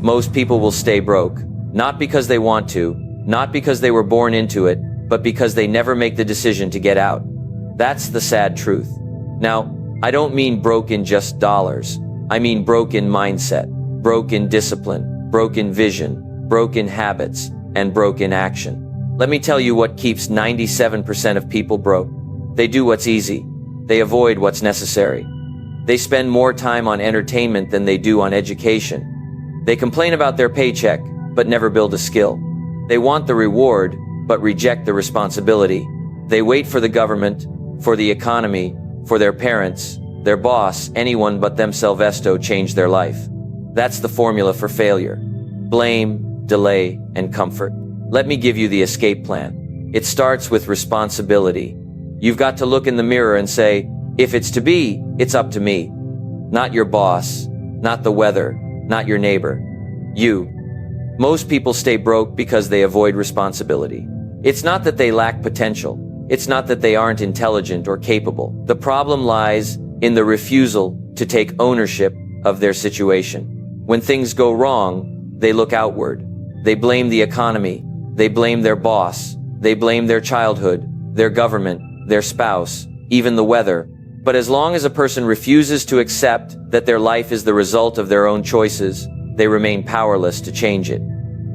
Most people will stay broke, not because they want to, not because they were born into it, but because they never make the decision to get out. That's the sad truth. Now, I don't mean broke in just dollars. I mean broke in mindset, broke in discipline, broke in vision, broke in habits, and broke in action. Let me tell you what keeps 97% of people broke. They do what's easy. They avoid what's necessary. They spend more time on entertainment than they do on education. They complain about their paycheck, but never build a skill. They want the reward, but reject the responsibility. They wait for the government, for the economy, for their parents, their boss, anyone but themselves to change their life. That's the formula for failure. Blame, delay, and comfort. Let me give you the escape plan. It starts with responsibility. You've got to look in the mirror and say, if it's to be, it's up to me. Not your boss, not the weather, not your neighbor. You. Most people stay broke because they avoid responsibility. It's not that they lack potential. It's not that they aren't intelligent or capable. The problem lies in the refusal to take ownership of their situation. When things go wrong, they look outward. They blame the economy. They blame their boss. They blame their childhood, their government, their spouse, even the weather. But as long as a person refuses to accept that their life is the result of their own choices, they remain powerless to change it.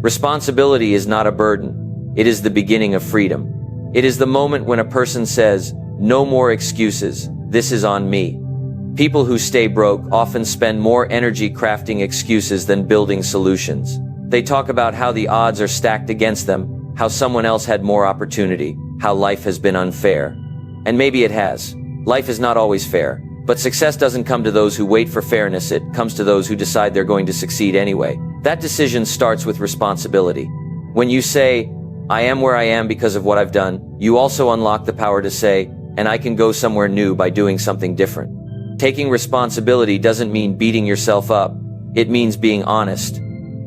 Responsibility is not a burden. It is the beginning of freedom. It is the moment when a person says, no more excuses, this is on me. People who stay broke often spend more energy crafting excuses than building solutions. They talk about how the odds are stacked against them, how someone else had more opportunity, how life has been unfair. And maybe it has. Life is not always fair. But success doesn't come to those who wait for fairness, it comes to those who decide they're going to succeed anyway. That decision starts with responsibility. When you say, I am where I am because of what I've done, you also unlock the power to say, and I can go somewhere new by doing something different. Taking responsibility doesn't mean beating yourself up. It means being honest.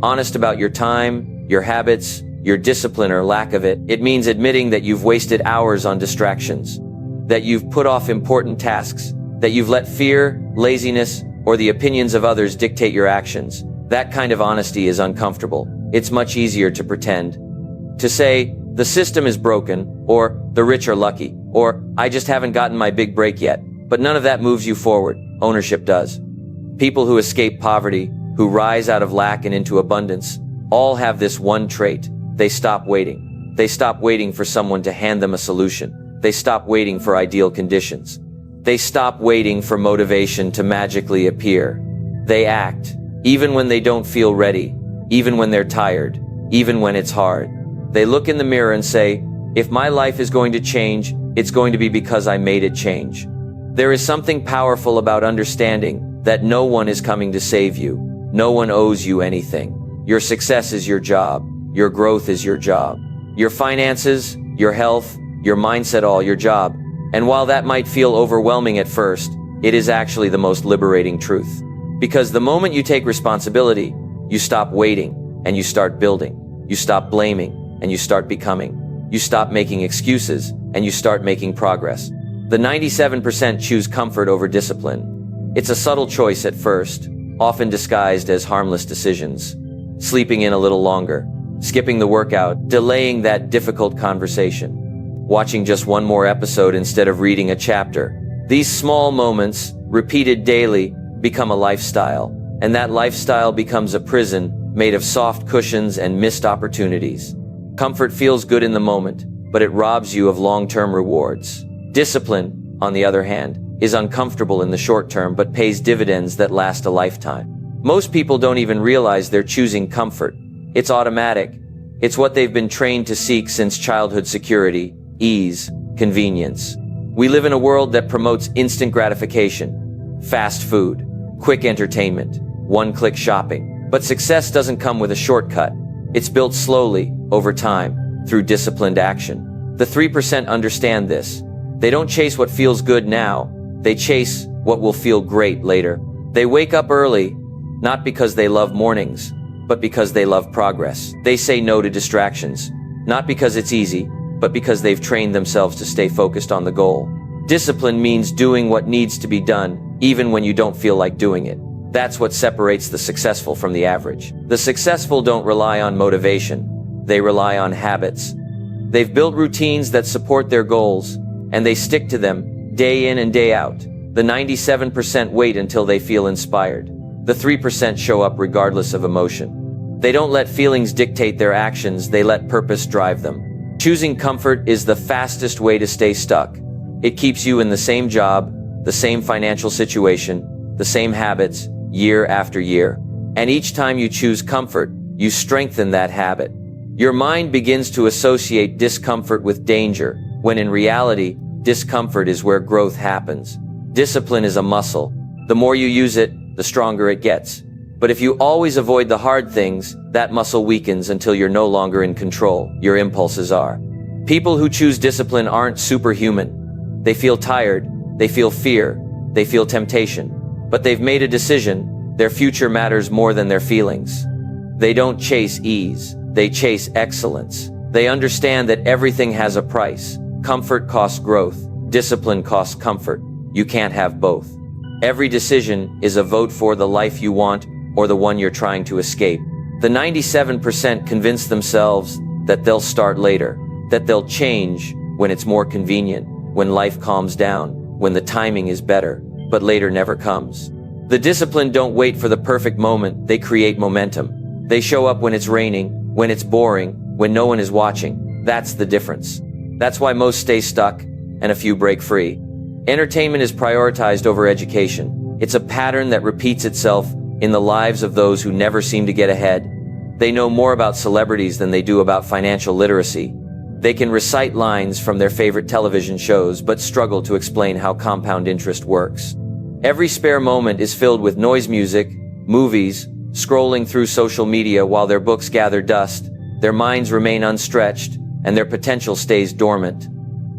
Honest about your time, your habits, your discipline or lack of it. It means admitting that you've wasted hours on distractions, that you've put off important tasks, that you've let fear, laziness, or the opinions of others dictate your actions. That kind of honesty is uncomfortable. It's much easier to pretend. To say, the system is broken, or the rich are lucky, or I just haven't gotten my big break yet. But none of that moves you forward. Ownership does. People who escape poverty, who rise out of lack and into abundance, all have this one trait. They stop waiting. They stop waiting for someone to hand them a solution. They stop waiting for ideal conditions. They stop waiting for motivation to magically appear. They act, even when they don't feel ready, even when they're tired, even when it's hard. They look in the mirror and say, if my life is going to change, it's going to be because I made it change. There is something powerful about understanding that no one is coming to save you. No one owes you anything. Your success is your job. Your growth is your job. Your finances, your health, your mindset, all your job. And while that might feel overwhelming at first, it is actually the most liberating truth. Because the moment you take responsibility, you stop waiting and you start building. You stop blaming and you start becoming. You stop making excuses and you start making progress. The 97% choose comfort over discipline. It's a subtle choice at first, often disguised as harmless decisions. Sleeping in a little longer, skipping the workout, delaying that difficult conversation, watching just one more episode instead of reading a chapter. These small moments, repeated daily, become a lifestyle, and that lifestyle becomes a prison made of soft cushions and missed opportunities. Comfort feels good in the moment, but it robs you of long-term rewards. Discipline, on the other hand, is uncomfortable in the short term but pays dividends that last a lifetime. Most people don't even realize they're choosing comfort. It's automatic. It's what they've been trained to seek since childhood: security, ease, convenience. We live in a world that promotes instant gratification, fast food, quick entertainment, one-click shopping. But success doesn't come with a shortcut. It's built slowly, over time, through disciplined action. The 3% understand this. They don't chase what feels good now. They chase what will feel great later. They wake up early, not because they love mornings, but because they love progress. They say no to distractions, not because it's easy, but because they've trained themselves to stay focused on the goal. Discipline means doing what needs to be done, even when you don't feel like doing it. That's what separates the successful from the average. The successful don't rely on motivation. They rely on habits. They've built routines that support their goals, and they stick to them day in and day out. The 97% wait until they feel inspired. The 3% show up regardless of emotion. They don't let feelings dictate their actions, they let purpose drive them. Choosing comfort is the fastest way to stay stuck. It keeps you in the same job, the same financial situation, the same habits, year after year. And each time you choose comfort, you strengthen that habit. Your mind begins to associate discomfort with danger, when in reality, discomfort is where growth happens. Discipline is a muscle. The more you use it, the stronger it gets. But if you always avoid the hard things, that muscle weakens until you're no longer in control. Your impulses are. People who choose discipline aren't superhuman. They feel tired, they feel fear, they feel temptation. But they've made a decision. Their future matters more than their feelings. They don't chase ease. They chase excellence. They understand that everything has a price. Comfort costs growth. Discipline costs comfort. You can't have both. Every decision is a vote for the life you want or the one you're trying to escape. The 97% convince themselves that they'll start later, that they'll change when it's more convenient, when life calms down, when the timing is better, but later never comes. The disciplined don't wait for the perfect moment, they create momentum. They show up when it's raining, when it's boring, when no one is watching. That's the difference. That's why most stay stuck and a few break free. Entertainment is prioritized over education. It's a pattern that repeats itself in the lives of those who never seem to get ahead. They know more about celebrities than they do about financial literacy. They can recite lines from their favorite television shows, but struggle to explain how compound interest works. Every spare moment is filled with noise music, movies, scrolling through social media while their books gather dust, their minds remain unstretched, and their potential stays dormant.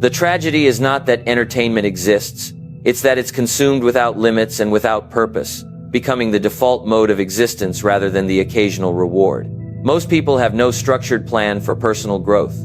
The tragedy is not that entertainment exists, it's that it's consumed without limits and without purpose, becoming the default mode of existence rather than the occasional reward. Most people have no structured plan for personal growth.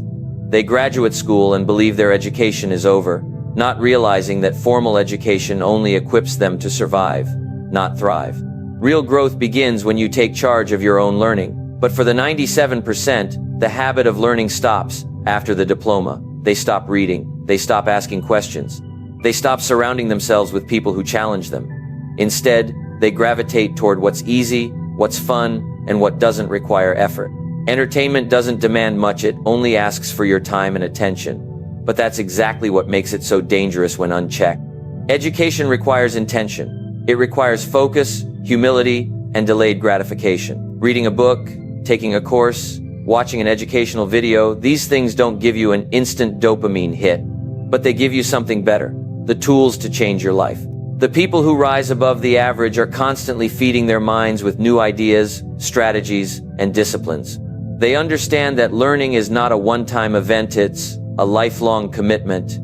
They graduate school and believe their education is over, not realizing that formal education only equips them to survive, not thrive. Real growth begins when you take charge of your own learning. But for the 97%, the habit of learning stops after the diploma. They stop reading. They stop asking questions. They stop surrounding themselves with people who challenge them. Instead, they gravitate toward what's easy, what's fun, and what doesn't require effort. Entertainment doesn't demand much, it only asks for your time and attention. But that's exactly what makes it so dangerous when unchecked. Education requires intention. It requires focus, humility, and delayed gratification. Reading a book, taking a course, watching an educational video, these things don't give you an instant dopamine hit, but they give you something better, the tools to change your life. The people who rise above the average are constantly feeding their minds with new ideas, strategies, and disciplines. They understand that learning is not a one-time event, it's a lifelong commitment.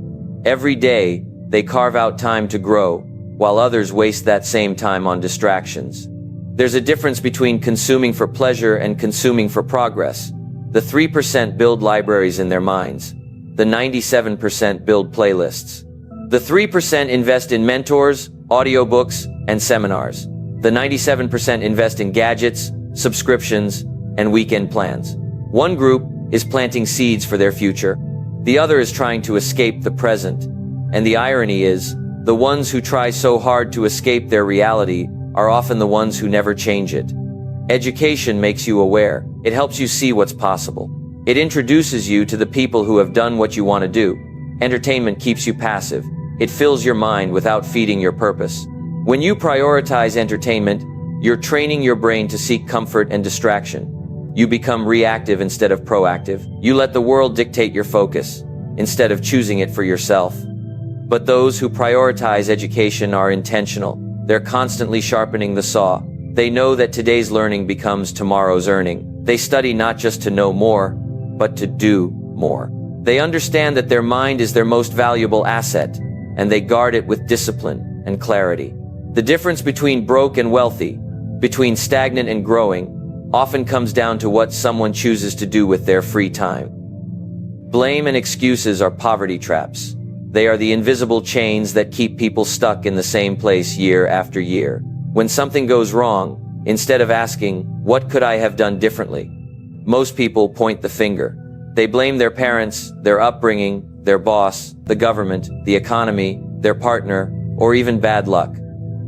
Every day, they carve out time to grow, while others waste that same time on distractions. There's a difference between consuming for pleasure and consuming for progress. The 3% build libraries in their minds. The 97% build playlists. The 3% invest in mentors, audiobooks, and seminars. The 97% invest in gadgets, subscriptions, and weekend plans. One group is planting seeds for their future. The other is trying to escape the present. And the irony is, the ones who try so hard to escape their reality are often the ones who never change it. Education makes you aware. It helps you see what's possible. It introduces you to the people who have done what you want to do. Entertainment keeps you passive. It fills your mind without feeding your purpose. When you prioritize entertainment, you're training your brain to seek comfort and distraction. You become reactive instead of proactive. You let the world dictate your focus, instead of choosing it for yourself. But those who prioritize education are intentional. They're constantly sharpening the saw. They know that today's learning becomes tomorrow's earning. They study not just to know more, but to do more. They understand that their mind is their most valuable asset, and they guard it with discipline and clarity. The difference between broke and wealthy, between stagnant and growing, often comes down to what someone chooses to do with their free time. Blame and excuses are poverty traps. They are the invisible chains that keep people stuck in the same place year after year. When something goes wrong, instead of asking, what could I have done differently? Most people point the finger. They blame their parents, their upbringing, their boss, the government, the economy, their partner, or even bad luck.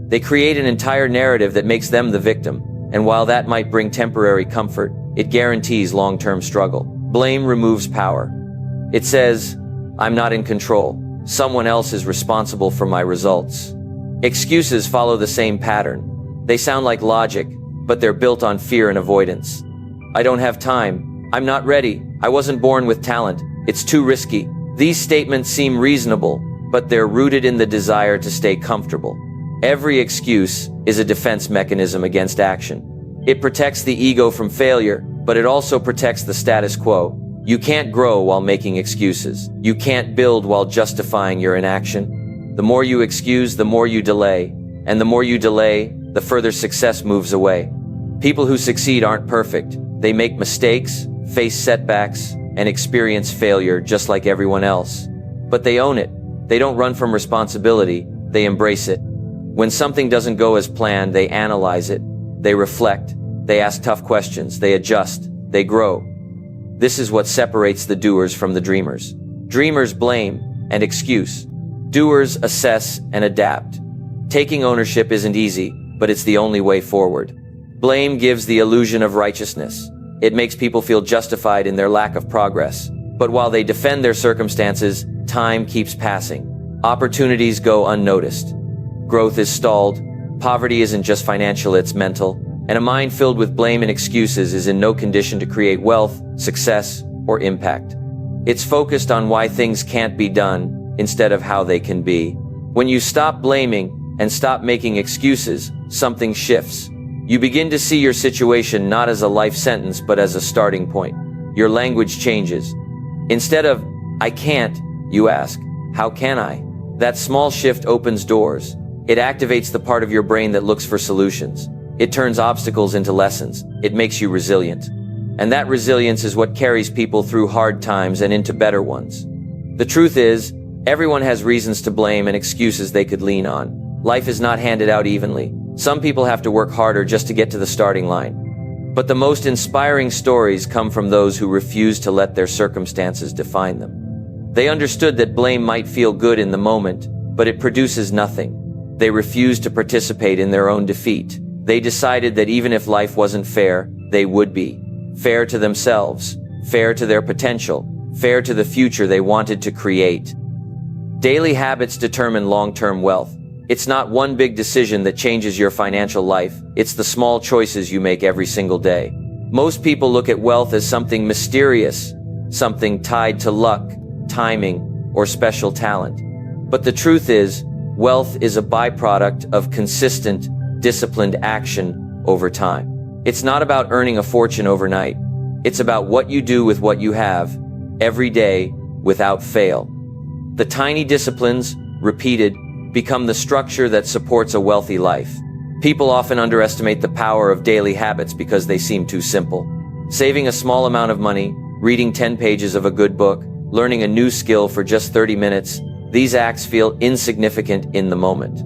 They create an entire narrative that makes them the victim, and while that might bring temporary comfort, it guarantees long-term struggle. Blame removes power. It says, I'm not in control. Someone else is responsible for my results. Excuses follow the same pattern. They sound like logic, but they're built on fear and avoidance. I don't have time. I'm not ready. I wasn't born with talent. It's too risky. These statements seem reasonable, but they're rooted in the desire to stay comfortable. Every excuse is a defense mechanism against action. It protects the ego from failure, but it also protects the status quo. You can't grow while making excuses. You can't build while justifying your inaction. The more you excuse, the more you delay. And the more you delay, the further success moves away. People who succeed aren't perfect. They make mistakes, face setbacks, and experience failure just like everyone else. But they own it. They don't run from responsibility. They embrace it. When something doesn't go as planned, they analyze it. They reflect. They ask tough questions. They adjust. They grow. This is what separates the doers from the dreamers. Dreamers blame and excuse. Doers assess and adapt. Taking ownership isn't easy, but it's the only way forward. Blame gives the illusion of righteousness. It makes people feel justified in their lack of progress. But while they defend their circumstances, time keeps passing. Opportunities go unnoticed. Growth is stalled. Poverty isn't just financial, it's mental. And a mind filled with blame and excuses is in no condition to create wealth, success, or impact. It's focused on why things can't be done instead of how they can be. When you stop blaming and stop making excuses, something shifts. You begin to see your situation not as a life sentence, but as a starting point. Your language changes. Instead of, I can't, you ask, how can I? That small shift opens doors. It activates the part of your brain that looks for solutions. It turns obstacles into lessons. It makes you resilient. And that resilience is what carries people through hard times and into better ones. The truth is, everyone has reasons to blame and excuses they could lean on. Life is not handed out evenly. Some people have to work harder just to get to the starting line. But the most inspiring stories come from those who refuse to let their circumstances define them. They understood that blame might feel good in the moment, but it produces nothing. They refused to participate in their own defeat. They decided that even if life wasn't fair, they would be. Fair to themselves, fair to their potential, fair to the future they wanted to create. Daily habits determine long-term wealth. It's not one big decision that changes your financial life. It's the small choices you make every single day. Most people look at wealth as something mysterious, something tied to luck, timing, or special talent. But the truth is, wealth is a byproduct of consistent, disciplined action over time. It's not about earning a fortune overnight. It's about what you do with what you have, every day, without fail. The tiny disciplines, repeated, become the structure that supports a wealthy life. People often underestimate the power of daily habits because they seem too simple. Saving a small amount of money, reading 10 pages of a good book, learning a new skill for just 30 minutes, these acts feel insignificant in the moment.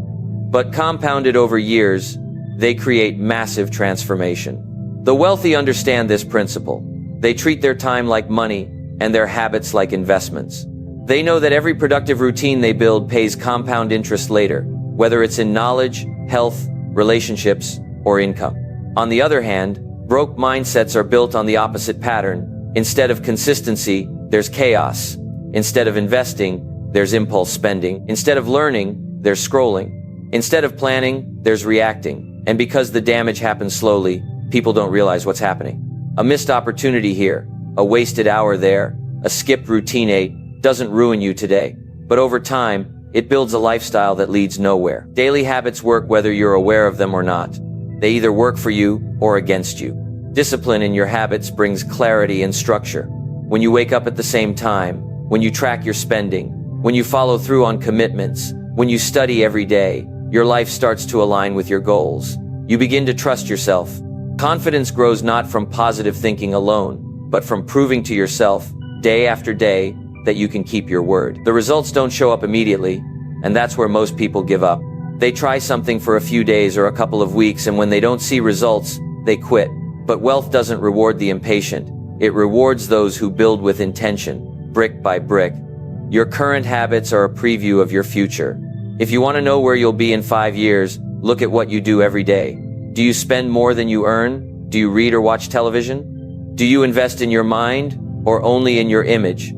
But compounded over years, they create massive transformation. The wealthy understand this principle. They treat their time like money and their habits like investments. They know that every productive routine they build pays compound interest later, whether it's in knowledge, health, relationships, or income. On the other hand, broke mindsets are built on the opposite pattern. Instead of consistency, there's chaos. Instead of investing, there's impulse spending. Instead of learning, there's scrolling. Instead of planning, there's reacting. And because the damage happens slowly, people don't realize what's happening. A missed opportunity here, a wasted hour there, a skipped routine doesn't ruin you today. But over time, it builds a lifestyle that leads nowhere. Daily habits work whether you're aware of them or not. They either work for you or against you. Discipline in your habits brings clarity and structure. When you wake up at the same time, when you track your spending, when you follow through on commitments, when you study every day, your life starts to align with your goals. You begin to trust yourself. Confidence grows not from positive thinking alone, but from proving to yourself, day after day, that you can keep your word. The results don't show up immediately, and that's where most people give up. They try something for a few days or a couple of weeks, and when they don't see results, they quit. But wealth doesn't reward the impatient. It rewards those who build with intention, brick by brick. Your current habits are a preview of your future. If you want to know where you'll be in 5 years, look at what you do every day. Do you spend more than you earn? Do you read or watch television? Do you invest in your mind or only in your image?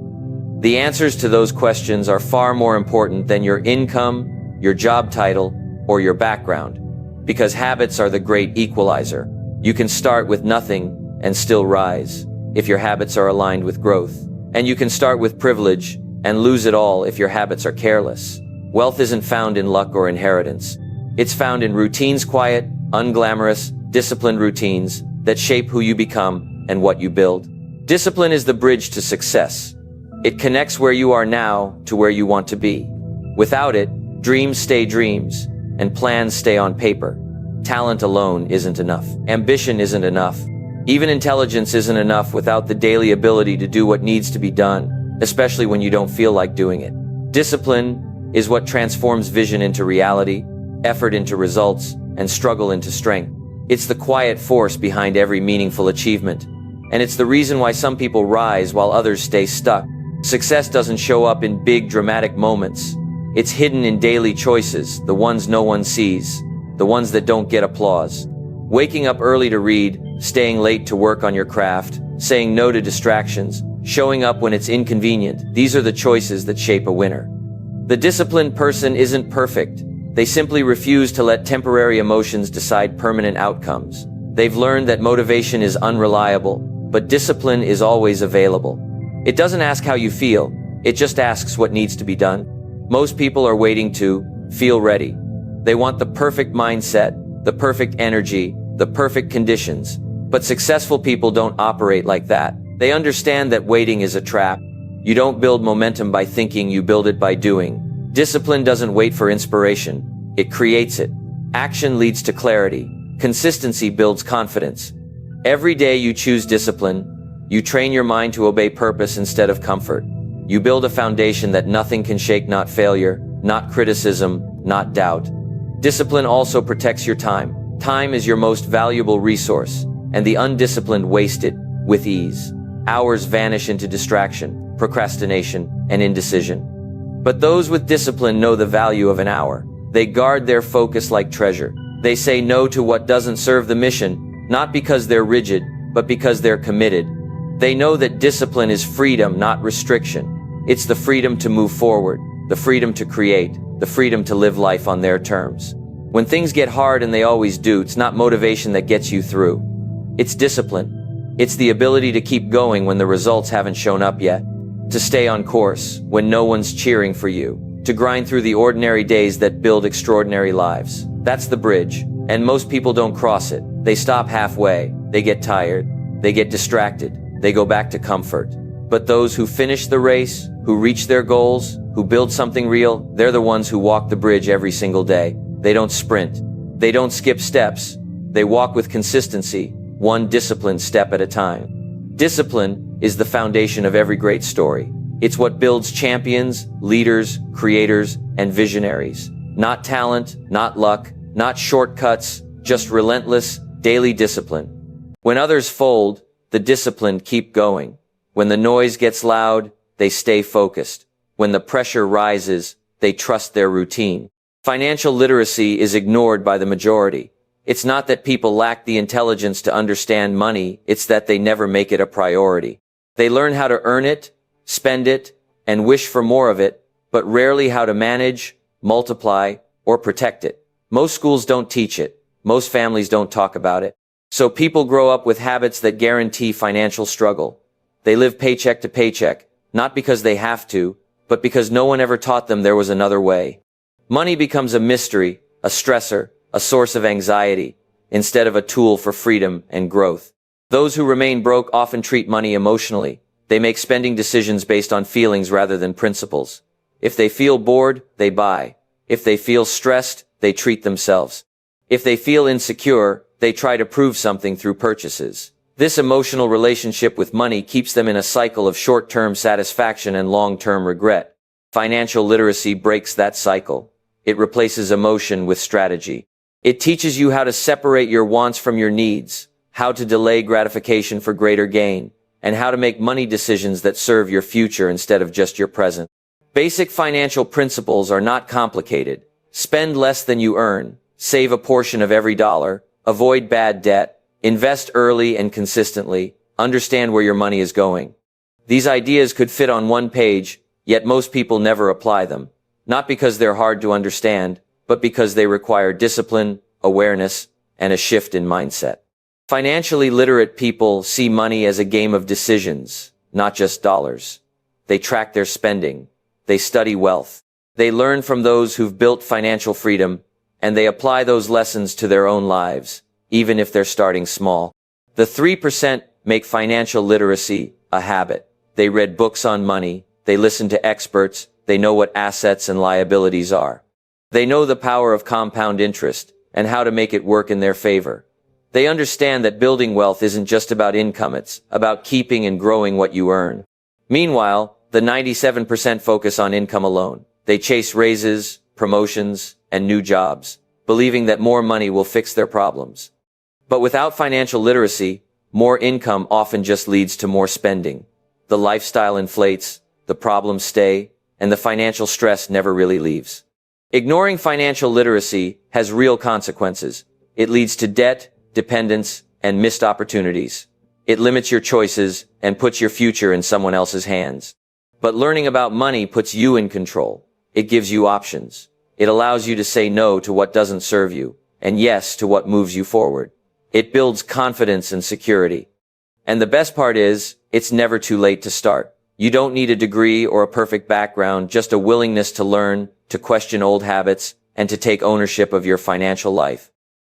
The answers to those questions are far more important than your income, your job title, or your background, because habits are the great equalizer. You can start with nothing and still rise if your habits are aligned with growth. And you can start with privilege and lose it all if your habits are careless. Wealth isn't found in luck or inheritance. It's found in routines, quiet, unglamorous, disciplined routines that shape who you become and what you build. Discipline is the bridge to success. It connects where you are now to where you want to be. Without it, dreams stay dreams and plans stay on paper. Talent alone isn't enough. Ambition isn't enough. Even intelligence isn't enough without the daily ability to do what needs to be done, especially when you don't feel like doing it. Discipline is what transforms vision into reality, effort into results, and struggle into strength. It's the quiet force behind every meaningful achievement. And it's the reason why some people rise while others stay stuck. Success doesn't show up in big dramatic moments. It's hidden in daily choices, the ones no one sees, the ones that don't get applause. Waking up early to read, staying late to work on your craft, saying no to distractions, showing up when it's inconvenient. These are the choices that shape a winner. The disciplined person isn't perfect. They simply refuse to let temporary emotions decide permanent outcomes. They've learned that motivation is unreliable, but discipline is always available. It doesn't ask how you feel, it just asks what needs to be done. Most people are waiting to feel ready. They want the perfect mindset, the perfect energy, the perfect conditions. But successful people don't operate like that. They understand that waiting is a trap. You don't build momentum by thinking, you build it by doing. Discipline doesn't wait for inspiration, it creates it. Action leads to clarity. Consistency builds confidence. Every day you choose discipline, you train your mind to obey purpose instead of comfort. You build a foundation that nothing can shake, not failure, not criticism, not doubt. Discipline also protects your time. Time is your most valuable resource, and the undisciplined waste it with ease. Hours vanish into distraction, procrastination, and indecision. But those with discipline know the value of an hour. They guard their focus like treasure. They say no to what doesn't serve the mission, not because they're rigid, but because they're committed. They know that discipline is freedom, not restriction. It's the freedom to move forward, the freedom to create, the freedom to live life on their terms. When things get hard, and they always do, it's not motivation that gets you through. It's discipline. It's the ability to keep going when the results haven't shown up yet. To stay on course when no one's cheering for you. To grind through the ordinary days that build extraordinary lives. That's the bridge. And most people don't cross it. They stop halfway. They get tired. They get distracted. They go back to comfort. But those who finish the race, who reach their goals, who build something real, they're the ones who walk the bridge every single day. They don't sprint. They don't skip steps. They walk with consistency, one disciplined step at a time. Discipline is the foundation of every great story. It's what builds champions, leaders, creators, and visionaries. Not talent, not luck, not shortcuts, just relentless, daily discipline. When others fold, the disciplined keep going. When the noise gets loud, they stay focused. When the pressure rises, they trust their routine. Financial literacy is ignored by the majority. It's not that people lack the intelligence to understand money, it's that they never make it a priority. They learn how to earn it, spend it, and wish for more of it, but rarely how to manage, multiply, or protect it. Most schools don't teach it. Most families don't talk about it. So people grow up with habits that guarantee financial struggle. They live paycheck to paycheck, not because they have to, but because no one ever taught them there was another way. Money becomes a mystery, a stressor, a source of anxiety, instead of a tool for freedom and growth. Those who remain broke often treat money emotionally. They make spending decisions based on feelings rather than principles. If they feel bored, they buy. If they feel stressed, they treat themselves. If they feel insecure, they try to prove something through purchases. This emotional relationship with money keeps them in a cycle of short-term satisfaction and long-term regret. Financial literacy breaks that cycle. it replaces emotion with strategy. It teaches you how to separate your wants from your needs, how to delay gratification for greater gain, and how to make money decisions that serve your future instead of just your present. Basic financial principles are not complicated. Spend less than you earn, save a portion of every dollar, avoid bad debt, invest early and consistently, understand where your money is going. These ideas could fit on one page, yet most people never apply them. Not because they're hard to understand, but because they require discipline, awareness, and a shift in mindset. Financially literate people see money as a game of decisions, not just dollars. They track their spending. They study wealth. They learn from those who've built financial freedom, and they apply those lessons to their own lives, even if they're starting small. The 3% make financial literacy a habit. They read books on money. They listen to experts. They know what assets and liabilities are. They know the power of compound interest and how to make it work in their favor. They understand that building wealth isn't just about income, it's about keeping and growing what you earn. Meanwhile, the 97% focus on income alone. They chase raises, promotions, and new jobs, believing that more money will fix their problems. But without financial literacy, more income often just leads to more spending. The lifestyle inflates, the problems stay, and the financial stress never really leaves. Ignoring financial literacy has real consequences. It leads to debt, dependence, and missed opportunities. It limits your choices and puts your future in someone else's hands. But learning about money puts you in control. It gives you options. It allows you to say no to what doesn't serve you, and yes to what moves you forward. It builds confidence and security. And the best part is, it's never too late to start. You don't need a degree or a perfect background, just a willingness to learn, to question old habits, and to take ownership of your financial life.